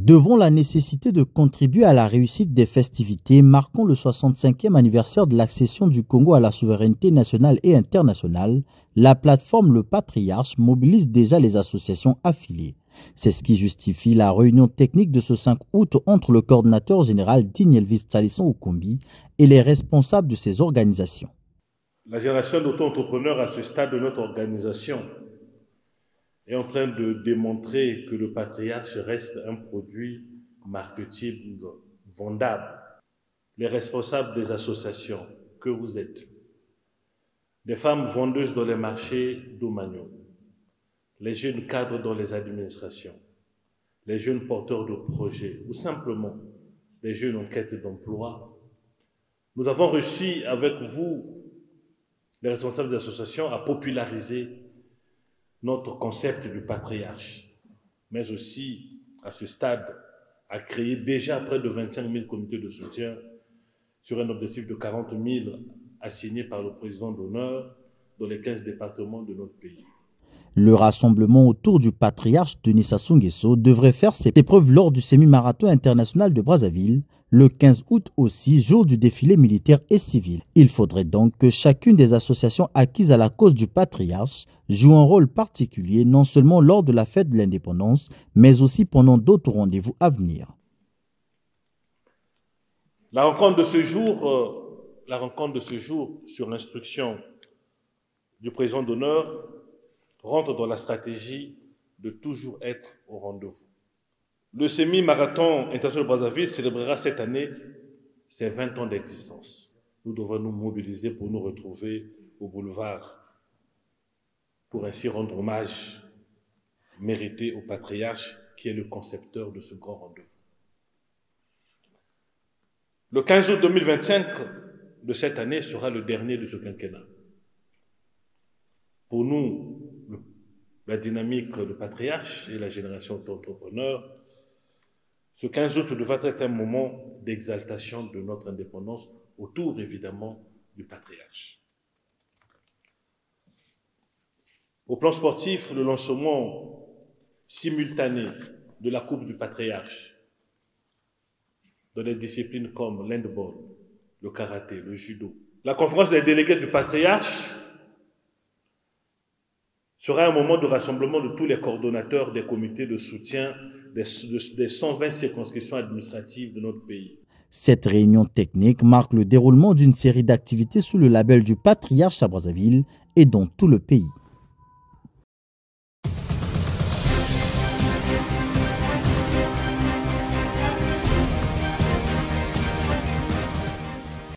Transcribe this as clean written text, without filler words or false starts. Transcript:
Devant la nécessité de contribuer à la réussite des festivités marquant le 65e anniversaire de l'accession du Congo à la souveraineté nationale et internationale, la plateforme Le Patriarche mobilise déjà les associations affiliées. C'est ce qui justifie la réunion technique de ce 5 août entre le coordinateur général Digne Elvis Tsalisson Okombi et les responsables de ces organisations. La génération d'auto-entrepreneurs à ce stade de notre organisation est en train de démontrer que le Patriarche reste un produit marketing vendable. Les responsables des associations que vous êtes, des femmes vendeuses dans les marchés domaniaux, les jeunes cadres dans les administrations, les jeunes porteurs de projets ou simplement les jeunes en quête d'emploi, nous avons réussi avec vous, les responsables des associations, à populariser notre concept du Patriarche, mais aussi, à ce stade, à créer déjà près de 25 000 comités de soutien sur un objectif de 40 000 assignés par le président d'honneur dans les 15 départements de notre pays. Le rassemblement autour du Patriarche Denis Sassou Nguesso devrait faire ses preuves lors du semi-marathon international de Brazzaville, le 15 août aussi, jour du défilé militaire et civil. Il faudrait donc que chacune des associations acquises à la cause du Patriarche joue un rôle particulier, non seulement lors de la fête de l'indépendance, mais aussi pendant d'autres rendez-vous à venir. La rencontre de ce jour, sur instruction du président d'honneur, rentre dans la stratégie de toujours être au rendez-vous. Le semi-marathon international de Brazzaville célébrera cette année ses 20 ans d'existence. Nous devons nous mobiliser pour nous retrouver au boulevard, pour ainsi rendre hommage mérité au Patriarche qui est le concepteur de ce grand rendez-vous. Le 15 août 2025 de cette année sera le dernier de ce quinquennat. Pour nous, la dynamique du Patriarche et la génération d'entrepreneurs, ce 15 août devrait être un moment d'exaltation de notre indépendance autour, évidemment, du Patriarche. Au plan sportif, le lancement simultané de la Coupe du Patriarche dans des disciplines comme l'handball, le karaté, le judo. La conférence des délégués du Patriarche sera un moment de rassemblement de tous les coordonnateurs des comités de soutien des 120 circonscriptions administratives de notre pays. Cette réunion technique marque le déroulement d'une série d'activités sous le label du Patriarche à Brazzaville et dans tout le pays.